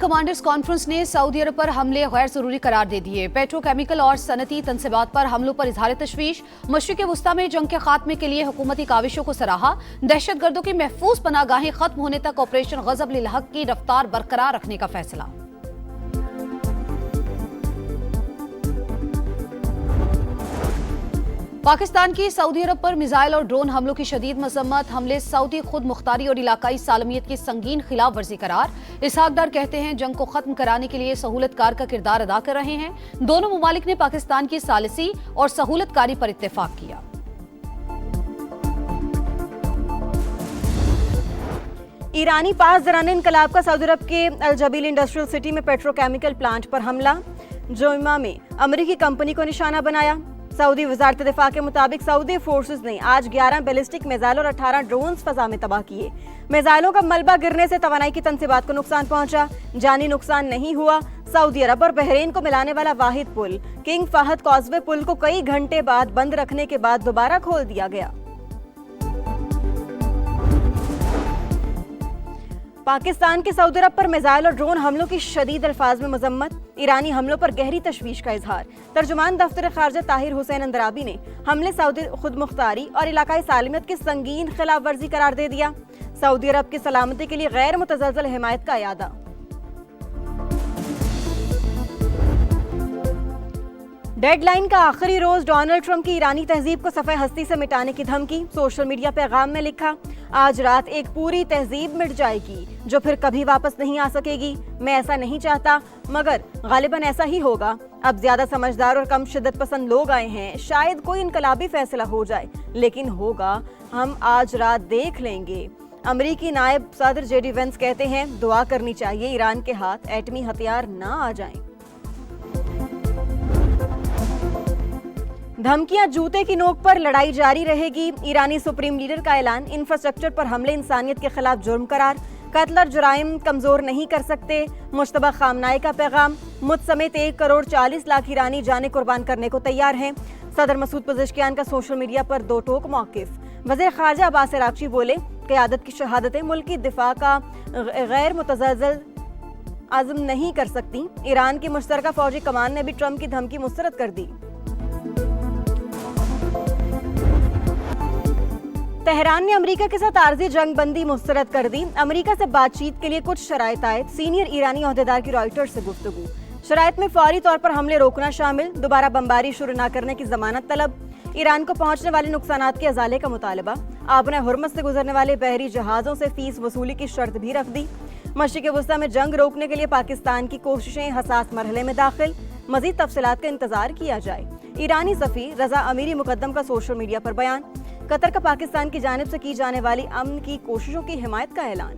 Commanders conference ने Saudi अरब पर हमले गैर जरूरी करार दे दिए। पेट्रोकेमिकल और सनती तनसीबात पर हमलों पर इजहार तशवीश। मशरिक वस्ता में जंग के खात्मे के लिए हुकूमती काविशों को सराहा। दहशतगर्दों की महफूज पनागाहें खत्म होने तक ऑपरेशन गजब लिल हक की रफ्तार बरकरार रखने का फैसला। पाकिस्तान की सऊदी अरब पर मिसाइल और ड्रोन हमलों की शदीद मजम्मत। हमले सऊदी खुद मुख्तारी और इलाकाई सालमियत की संगीन खिलाफ वर्जी करार। इसहाक डार कहते हैं जंग को खत्म कराने के लिए सहूलतकार का किरदार अदा कर रहे हैं। दोनों मुमालिक ने पाकिस्तान की सालिसी और सहूलतकारी पर इत्तेफाक किया। ईरानी पास दौरान इनकलाब का सऊदी अरब के अल जबील इंडस्ट्रियल सिटी में पेट्रोकेमिकल प्लांट पर हमला। जोइमा में अमरीकी कंपनी को निशाना बनाया। सऊदी वजारत दिफा के मुताबिक सऊदी फोर्सेस ने आज 11 बैलिस्टिक मिसाइल और 18 ड्रोन्स फजा में तबाह किए। मिसाइलों का मलबा गिरने से तवानाई की तनसीबात को नुकसान पहुंचा। जानी नुकसान नहीं हुआ। सऊदी अरब और बहरीन को मिलाने वाला वाहिद पुल किंग फहद कॉजवे पुल को कई घंटे बाद बंद रखने के बाद दोबारा खोल दिया गया। पाकिस्तान के सऊदी अरब पर मिसाइल और ड्रोन हमलों की शदीद अल्फाज में मजम्मत। ईरानी हमलों पर गहरी तशवीश का इजहार। तर्जुमान दफ्तर खारजा ताहिर हुसैन अंदराबी ने हमले सऊदी खुद मुख्तारी और इलाकाई सालमियत की संगीन खिलाफ वर्जी करार दे दिया। सऊदी अरब की सलामती के लिए गैर मुतज़लज़ल हिमायत का इयादा। डेडलाइन का आखिरी रोज डोनाल्ड ट्रंप की ईरानी तहजीब को सफ़े हस्ती से मिटाने की धमकी। सोशल मीडिया पैगाम में लिखा, आज रात एक पूरी तहजीब मिट जाएगी जो फिर कभी वापस नहीं आ सकेगी। मैं ऐसा नहीं चाहता मगर गालिबन ऐसा ही होगा। अब ज्यादा समझदार और कम शिद्दत पसंद लोग आए हैं। शायद कोई इनकलाबी फैसला हो जाए लेकिन होगा, हम आज रात देख लेंगे। अमरीकी नायब सदर जेडी वेंस कहते हैं दुआ करनी चाहिए ईरान के हाथ एटमी हथियार ना आ जाएं। धमकियां जूते की नोक पर, लड़ाई जारी रहेगी। ईरानी सुप्रीम लीडर का ऐलान। इंफ्रास्ट्रक्चर पर हमले इंसानियत के खिलाफ जुर्म करार। कत्ल और जुराइम कमजोर नहीं कर सकते। मुश्तबा खामनाई का पैगाम। मुझ समेत 1 करोड़ 40 लाख ईरानी जाने कुर्बान करने को तैयार हैं। सदर मसूद पज़ेश्कियान का सोशल मीडिया पर दो टोक मौकिफ। वज़ीर खारजा अब्बास अरागची बोले, क़यादत की शहादतें मुल्क की दिफा का गैर मुतज़लज़ल आज़म नहीं कर सकती। ईरान की मुश्तरका फौजी कमान ने भी ट्रंप की धमकी मुस्तरद कर दी। तेहरान ने अमेरिका के साथ आर्जी जंग बंदी मुस्तरद कर दी। अमेरिका से बातचीत के लिए कुछ शराइत आयत। सीनियर ईरानी ओहदेदार की रॉयटर्स से गुफ्तगू। शराइत में फौरी तौर पर हमले रोकना शामिल। दोबारा बमबारी शुरू न करने की जमानत तलब। ईरान को पहुंचने वाले नुकसानात के अजाले का मुतालबा। आबने हुर्मस से गुजरने वाले बहरी जहाजों से फीस वसूली की शर्त भी रख दी। मशरिक़ वस्ता में जंग रोकने के लिए पाकिस्तान की कोशिशें हसास मरहले में दाखिल। मजीद तफसीलात का इंतजार किया जाए। ईरानी सफ़ीर रजा अमीरी मुकद्दम का सोशल मीडिया पर बयान। कतर का पाकिस्तान की जानिब से की जाने वाली अमन की कोशिशों की हिमायत का ऐलान।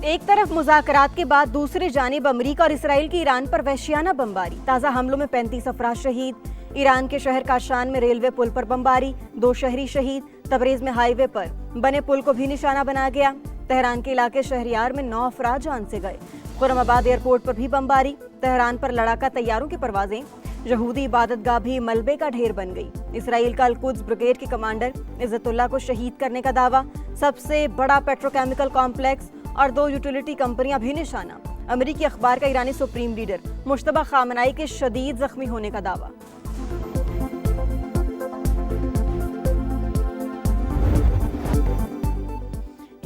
एक तरफ मुज़ाकरात के बाद दूसरी जानिब अमरीका और इसराइल की ईरान पर वहशियाना बमबारी। ताज़ा हमलों में 35 अफराद शहीद। ईरान के शहर काशान में रेलवे पुल पर बमबारी। 2 शहरी शहीद। तबरेज में हाईवे पर बने पुल को भी निशाना बनाया गया। तेहरान के इलाके शहरियार में 9 अफराद जान से गए। खुरमाबाद एयरपोर्ट पर भी बमबारी। तेहरान पर लड़ाका तैयारों की परवाजें। यहूदी इबादत गाह भी मलबे का ढेर बन गई। इसराइल का अल-कुद्स ब्रिगेड के कमांडर इज्जतुल्लाह को शहीद करने का दावा। सबसे बड़ा पेट्रोकेमिकल कॉम्प्लेक्स और 2 यूटिलिटी कंपनियां भी निशाना। अमेरिकी अखबार का ईरानी सुप्रीम लीडर मुश्तबा खामनाई के शदीद जख्मी होने का दावा।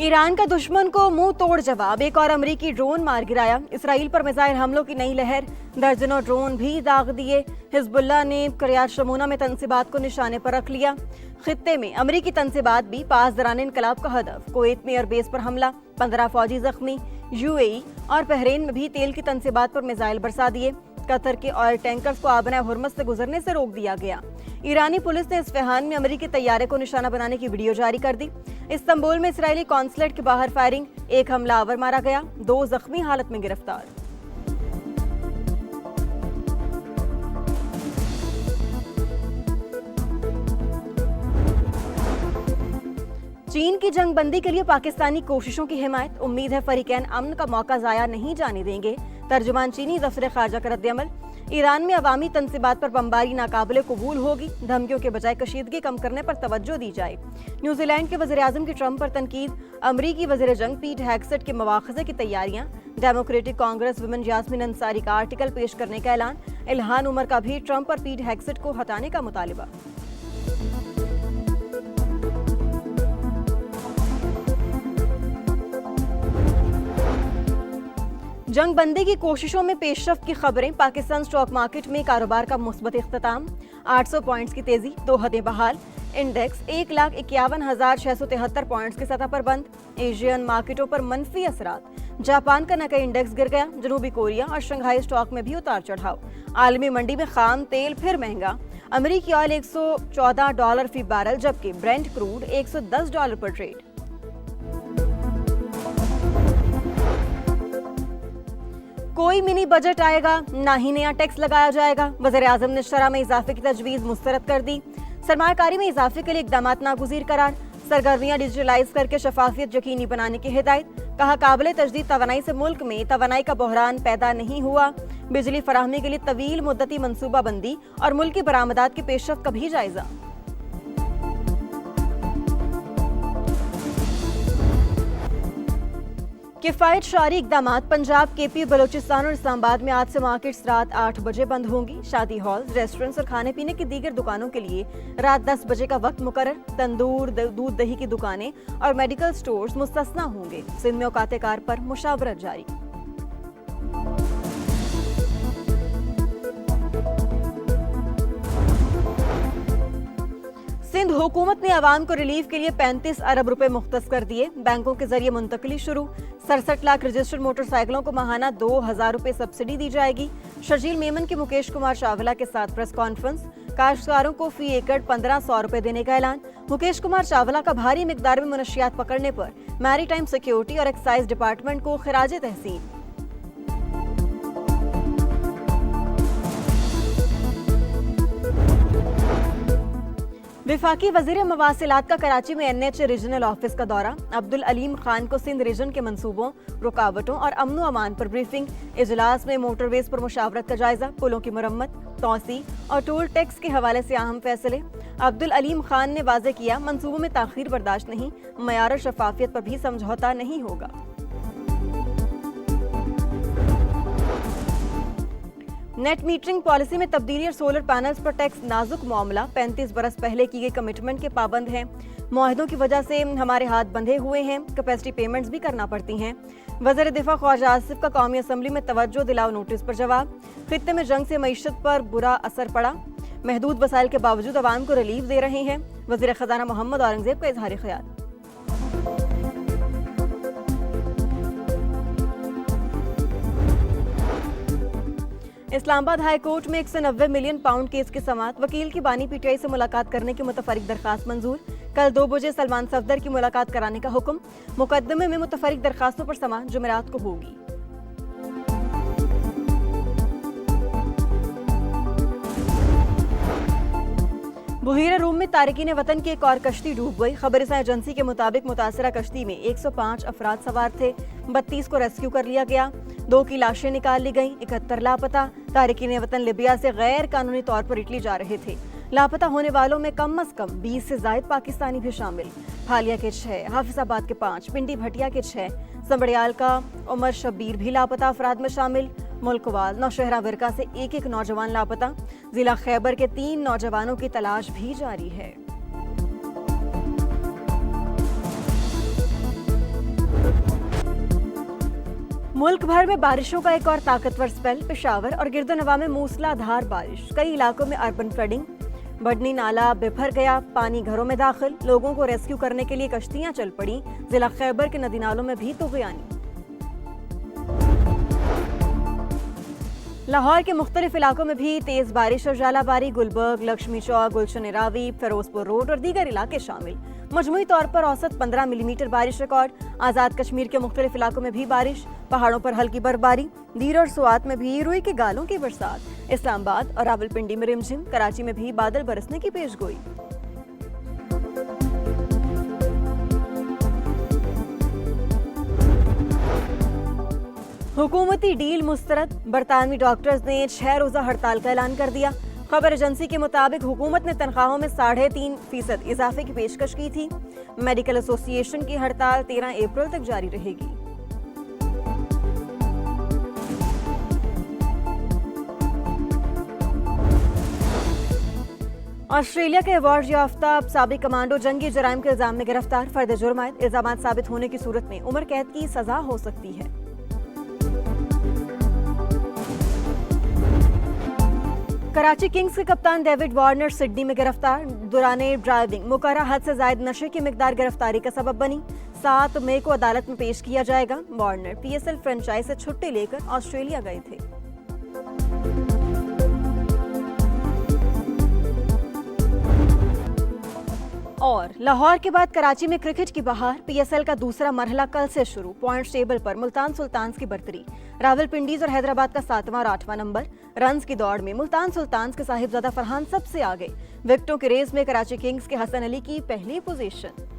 ईरान का दुश्मन को मुंह तोड़ जवाब। एक और अमरीकी ड्रोन मार गिराया। इसराइल पर मिसाइल हमलों की नई लहर। दर्जनों ड्रोन भी दाग दिए। हिजबुल्लाह ने किर्यात शमूना में तनसीबात को निशाने पर रख लिया। खित्ते में अमरीकी तनसीबात भी पास दौरान इनकलाब का हदफ। कुवैत में एयरबेस पर हमला। 15 फौजी जख्मी। यूएई और बहरीन में भी तेल की तनसीबात पर मिसाइल बरसा दिए। कतर के ऑयल टैंकर्स को आबना हुर्मस से गुजरने से रोक दिया गया। ईरानी पुलिस ने इस्फहान में अमरीकी तैयारे को निशाना बनाने की वीडियो जारी कर दी। इस्तांबुल में इसराइली कॉन्सुलेट के बाहर फायरिंग। 1 हमलावर मारा गया। 2 जख्मी हालत में गिरफ्तार। चीन की जंगबंदी के लिए पाकिस्तानी कोशिशों की हिमायत। उम्मीद है फरीकैन अमन का मौका जाया नहीं जाने देंगे। तर्जुमान चीनी दफ्तर खारजा का रद्द-ए-अमल। ईरान में अवामी तनसीबात पर बमबारी नाकाबिले कबूल होगी, धमकियों के बजाय कशीदगी कम करने पर तवज्जो दी जाए। न्यूजीलैंड के वज़ीर-ए-आज़म की ट्रंप पर तनकीद, अमरीकी वज़ीर जंग पीट हेगसेट के मवाख़ज़े की तैयारियां, डेमोक्रेटिक कांग्रेस वुमेन यास्मीन अंसारी का आर्टिकल पेश करने का ऐलान, इल्हान उमर का भी ट्रंप और पीट हेगसेट को हटाने का मुतालिबा। जंग बंदी की कोशिशों में पेशरफ्त की खबरें, पाकिस्तान स्टॉक मार्केट में कारोबार का मुस्बत इख्तिताम, 800 पॉइंट्स की तेजी, 2 हदें बहाल, इंडेक्स 1,51,673 पॉइंट्स की सतह पर बंद। एशियन मार्केटों पर मनफी असरात, जापान का नकई इंडेक्स गिर गया, जनूबी कोरिया और शंघाई स्टॉक में भी उतार चढ़ाव। आलमी मंडी में खाम तेल फिर महंगा, अमरीकी ऑयल $114 फी बैरल, जबकि ब्रेंट क्रूड $110 पर ट्रेड। कोई मिनी बजट आएगा, ना ही नया टैक्स लगाया जाएगा। वज़ीर-ए-आज़म ने शरह में इजाफे की तजवीज़ मुस्तरद कर दी। सरमायाकारी में इजाफे के लिए इक़दामात नागुज़ीर करार, सरगर्मियाँ डिजिटलाइज करके शफाफियत यकीनी बनाने की हिदायत। कहा, काबिल तजदीद तवानाई से मुल्क में तवानाई का बहरान पैदा नहीं हुआ। बिजली फराहमी के लिए तवील मुद्दती मनसूबा बंदी और मुल्की बरामदात की पेशरफ्त का भी जायजा। किफ़ायत शारी इक़दामात, पंजाब, केपी, बलोचिस्तान और इस्लामाबाद में आज से मार्केट्स रात 8 बजे बंद होंगी। शादी हॉल, रेस्टोरेंट्स और खाने पीने की दीगर दुकानों के लिए रात 10 बजे का वक्त मुकर्रर। तंदूर, दूध दही की दुकानें और मेडिकल स्टोर्स मुस्तस्ना होंगे। सिंध में औकात कार पर मुशावरत जारी। सिंध हुकूमत ने अवाम को रिलीफ के लिए 35 अरब रुपए मुख्तस कर दिए। बैंकों के जरिए मुंतकली शुरू। 67 लाख रजिस्टर्ड मोटरसाइकिलों को माहाना 2,000 रुपए सब्सिडी दी जाएगी। शर्जील मेमन की मुकेश कुमार चावला के साथ प्रेस कॉन्फ्रेंस। काश्तकारों को फी एकड़ 1,500 रुपए देने का ऐलान। मुकेश कुमार चावला का भारी मिकदार में मुनशियात पकड़ने पर मैरीटाइम सिक्योरिटी और एक्साइज डिपार्टमेंट को खिराज तहसीन। विफाकी वजीर मवासिलात का कराची में NH रीजनल ऑफिस का दौरा। अब्दुल अलीम खान को सिंध रीजन के मंसूबों, रुकावटों और अमन अमान पर ब्रीफिंग। इजलास में मोटरवेज पर मुशावरत का जायजा, पुलों की मरम्मत, तौसी और टोल टैक्स के हवाले से अहम फैसले। अब्दुल अलीम खान ने वाज़ेह किया, मंसूबों में ताखीर बर्दाश्त नहीं, मयार और शफाफियत पर भी समझौता नहीं होगा। नेट मीटरिंग पॉलिसी में तब्दीली और सोलर पैनल्स पर टैक्स नाजुक मामला। 35 बरस पहले की गई कमिटमेंट के पाबंद हैं। मुआहदों की वजह से हमारे हाथ बंधे हुए हैं, कैपेसिटी पेमेंट्स भी करना पड़ती हैं। वज़ीर दिफा ख्वाजा आसिफ का कौमी असम्बली में तवज्जो दिलाओ नोटिस पर जवाब। खित्ते में जंग से मईशत पर बुरा असर पड़ा, महदूद वसाइल के बावजूद अवाम को रिलीफ दे रहे हैं। वज़ीर खजाना मोहम्मद औरंगजेब का इजहार ख्याल। इस्लामाबाद हाई कोर्ट में 190 मिलियन पाउंड केस की समाअत। वकील की बानी PTI से मुलाकात करने की मुतफरिक दरखास्त मंजूर। कल 2 बजे सलमान सफदर की मुलाकात कराने का हुक्म। मुकदमे में मुतफरिक दरखास्तों पर समाअत जुमेरात को होगी। बुहीरा रूम में तारिकीन वतन की एक और कश्ती डूब गई। खबर एजेंसी के मुताबिक मुतासरा कश्ती में 105 अफराद सवार थे। 32 को रेस्क्यू कर लिया गया, 2 की लाशें निकाल ली गईं, 71 लापता। तारिकीन वतन लिबिया से गैर कानूनी तौर पर इटली जा रहे थे। लापता होने वालों में कम अज कम 20 से ज्यादा पाकिस्तानी भी शामिल। हालिया के 6, हाफिजाबाद के 5, पिंडी भटिया के 6, संबड़ियाल का उमर शब्बीर भी लापता अफराद में शामिल। मुल्कवाल, नौशहरा विरका से एक नौजवान लापता। जिला खैबर के 3 नौजवानों की तलाश भी जारी है। मुल्क भर में बारिशों का एक और ताकतवर स्पेल। पेशावर और गिरदोनवा में मूसलाधार बारिश, कई इलाकों में अर्बन फ्लडिंग। बढ़नी नाला बिफर गया, पानी घरों में दाखिल। लोगों को रेस्क्यू करने के लिए कश्तियां चल पड़ी। जिला खैबर के नदी नालों में भी तुग़यानी। लाहौर के मुख्तलिफ इलाकों में भी तेज बारिश और जालाबारी। गुलबर्ग, लक्ष्मी चौक, गुलशन रावी, फिरोजपुर रोड और दीगर इलाके शामिल। मजमूई तौर पर औसत 15 मिलीमीटर बारिश रिकॉर्ड। आज़ाद कश्मीर के मुख्तलिफ इलाकों में भी बारिश। पहाड़ों पर हल्की बर्फबारी। दीर और सुआत में भी रुई के गालों की बरसात। इस्लामाबाद और रावलपिंडी में रिमझिम। कराची में भी बादल बरसने की पेशगोई। हुकूमती डील मुस्तरद, बरतानवी डॉक्टर्स ने 6 रोजा हड़ताल का ऐलान कर दिया। खबर एजेंसी के मुताबिक हुकूमत ने तनख्वाहों में 3.5% इजाफे की पेशकश की थी। मेडिकल एसोसिएशन की हड़ताल 13 अप्रैल तक जारी रहेगी। ऑस्ट्रेलिया के अवार्ड याफ्ता साबिक कमांडो जंगी जराइम के इल्जाम में गिरफ्तार। फर्द जुर्म आयद इल्जामात साबित होने की सूरत में उम्र कैद की सजा हो सकती है। कराची किंग्स के कप्तान डेविड वार्नर सिडनी में गिरफ्तार। दौराने ड्राइविंग मुकर्रर हद से ज्यादा नशे की मिकदार गिरफ्तारी का सबब बनी। 7 मई को अदालत में पेश किया जाएगा। वार्नर PSL फ्रेंचाइज से छुट्टी लेकर ऑस्ट्रेलिया गए थे। और लाहौर के बाद कराची में क्रिकेट की बहार। PSL का दूसरा मरहला कल से शुरू। पॉइंट्स टेबल पर मुल्तान सुल्तान्स की बरतरी, रावलपिंडीज और हैदराबाद का 7वां और 8वां नंबर। रन्स की दौड़ में मुल्तान सुल्तान्स के साहिबजादा फरहान सबसे आगे। विकेटों के रेस में कराची किंग्स के हसन अली की पहली पोजीशन।